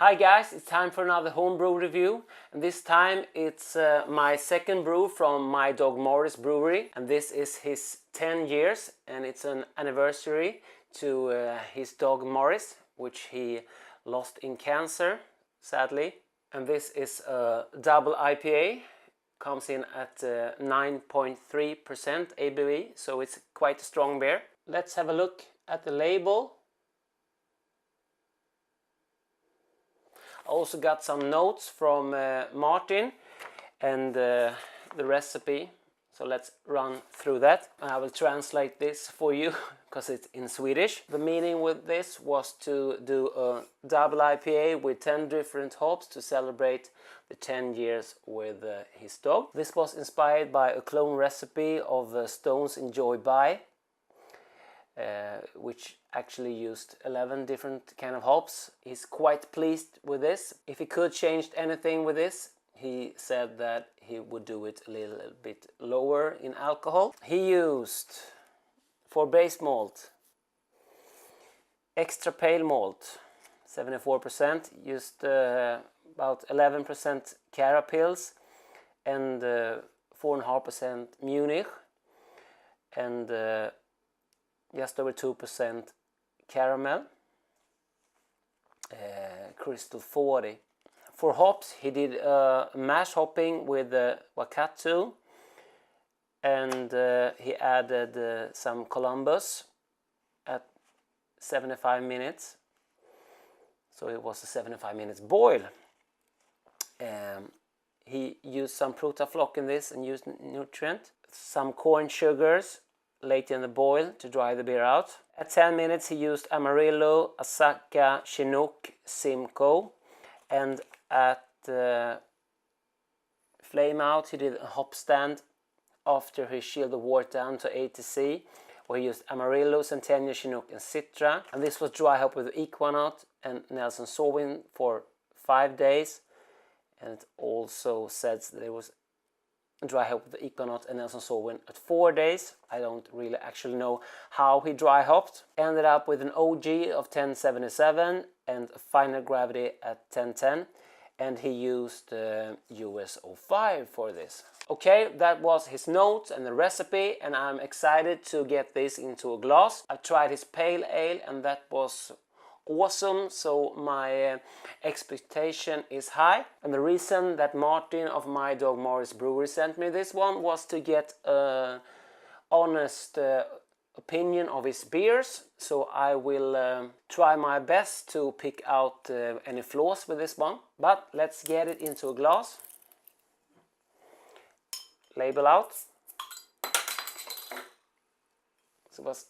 Hi guys, it's time for another homebrew review, and this time it's my second brew from MyDogMorris Brewery, and this is his 10 years and it's an anniversary to his dog Morris, which he lost in cancer, sadly. And this is a double IPA, comes in at 9.3% ABV, so it's quite a strong beer. Let's have a look at the label. I also got some notes from Martin and the recipe, so let's run through that. I will translate this for you because it's in Swedish. The meaning with this was to do a double IPA with 10 different hops to celebrate the 10 years with his dog. This was inspired by a clone recipe of Stone's Enjoy By, which actually used 11 different kind of hops. He's quite pleased with this. If he could change anything with this, he said that he would do it a little bit lower in alcohol. He used, for base malt, extra pale malt, 74%, used about 11% Cara pills and 4.5% Munich, and just over 2% caramel, Crystal 40. For hops, he did mash hopping with Wakatu, and he added some Columbus at 75 minutes. So it was a 75 minutes boil. He used some Protaflock in this and used nutrient, some corn sugars late in the boil to dry the beer out. At 10 minutes he used Amarillo, Asaka, Chinook, Simcoe, and at flame out he did a hop stand after he chilled the wort down to 80 C, where he used Amarillo, Centennial, Chinook and Citra, and this was dry hop with Equinox and Nelson Sauvin for 5 days. And it also says that it was dry hop with the Equinox and Nelson Sauvin at 4 days. I don't really actually know how he dry hopped. Ended up with an OG of 1077 and a final gravity at 1010, and he used US 05 for this. Okay, that was his notes and the recipe, and I'm excited to get this into a glass. I tried his pale ale and that was awesome, so my expectation is high. And the reason that Martin of MyDogMorris Brewery sent me this one was to get an honest opinion of his beers, so I will try my best to pick out any flaws with this one. But let's get it into a glass. Label out. So it was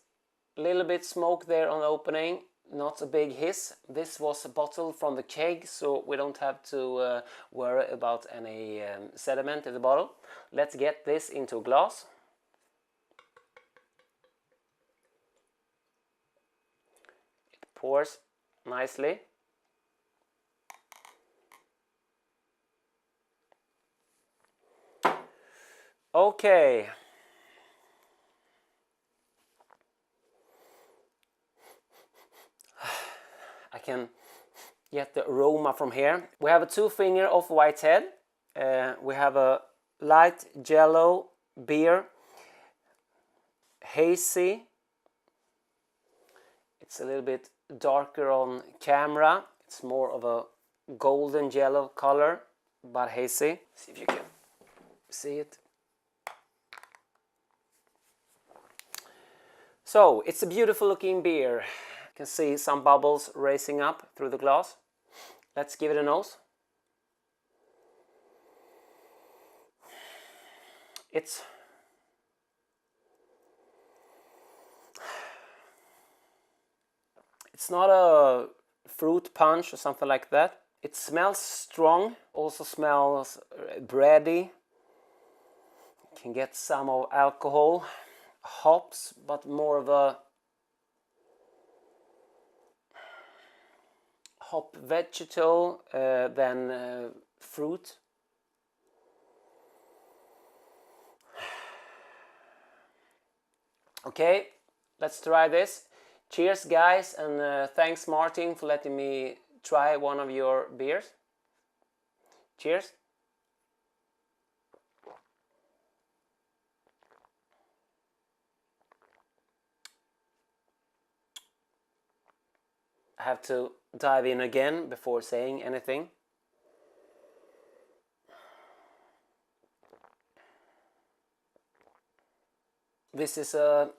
a little bit smoke there on the opening, not a big hiss. This was a bottle from the keg, so we don't have to worry about any sediment in the bottle. Let's get this into a glass. It pours nicely. Okay. I can get the aroma from here. We have a 2-finger off-white head. We have a light yellow beer, hazy. It's a little bit darker on camera. It's more of a golden yellow color, but hazy. See if you can see it. So it's a beautiful looking beer. You can see some bubbles racing up through the glass. Let's give it a nose. It's not a fruit punch or something like that. It smells strong, also smells bready. You can get some of alcohol, hops, but more of a hop vegetal than fruit. Okay, let's try this. Cheers guys, and thanks Martin for letting me try one of your beers. Cheers. I have to dive in again before saying anything. This is a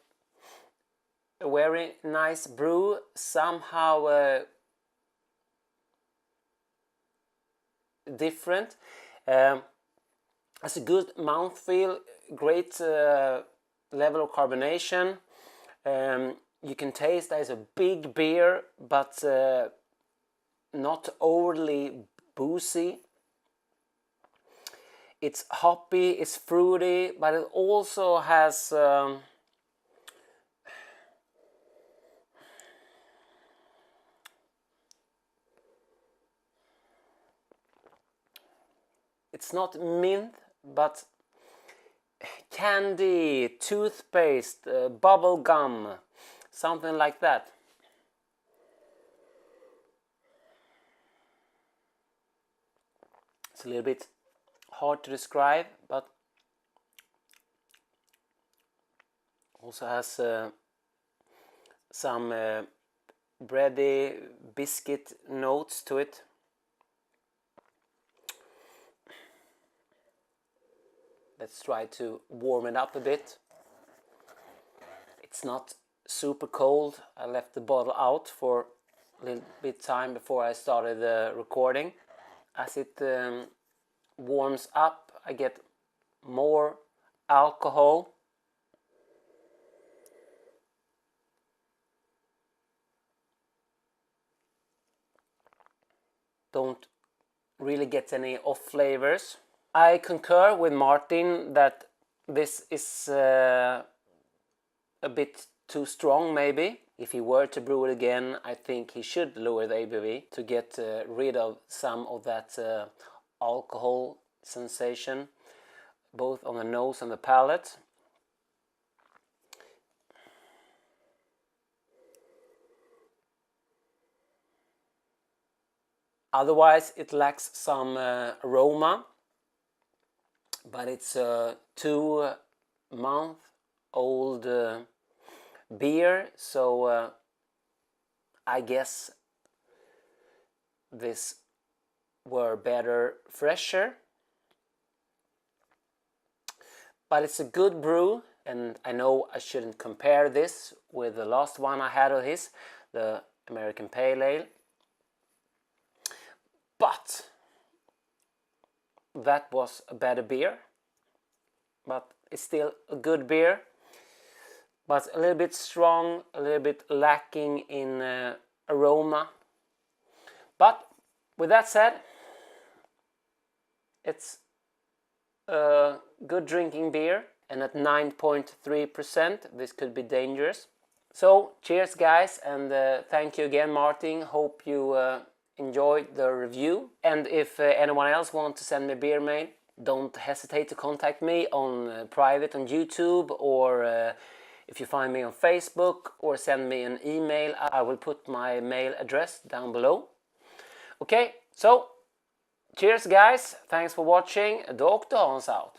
very nice brew, somehow different. It's a good mouthfeel, great level of carbonation. You can taste that it's a big beer, but not overly boozy. It's hoppy, it's fruity, but it also has it's not mint, but candy, toothpaste, bubble gum, something like that. It's a little bit hard to describe, but also has some bready biscuit notes to it. Let's try to warm it up a bit. It's not super cold. I left the bottle out for a little bit time before I started recording. As it warms up, I get more alcohol. Don't really get any off flavors. I concur with Martin that this is a bit too strong maybe. If he were to brew it again, I think he should lower the ABV to get rid of some of that alcohol sensation, both on the nose and the palate. Otherwise, it lacks some aroma, but it's a 2-month-old beer, so I guess this were better fresher. But it's a good brew, and I know I shouldn't compare this with the last one I had of his, the American Pale Ale. But that was a better beer, but it's still a good beer, but a little bit strong, a little bit lacking in aroma. But with that said, it's a good drinking beer, and at 9.3% this could be dangerous. So cheers guys, and thank you again Martin. Hope you enjoyed the review, and if anyone else wants to send me beer mail, don't hesitate to contact me on private on YouTube, or if you find me on Facebook, or send me an email. I will put my mail address down below. Okay, so cheers guys, thanks for watching. Dr. Hans out.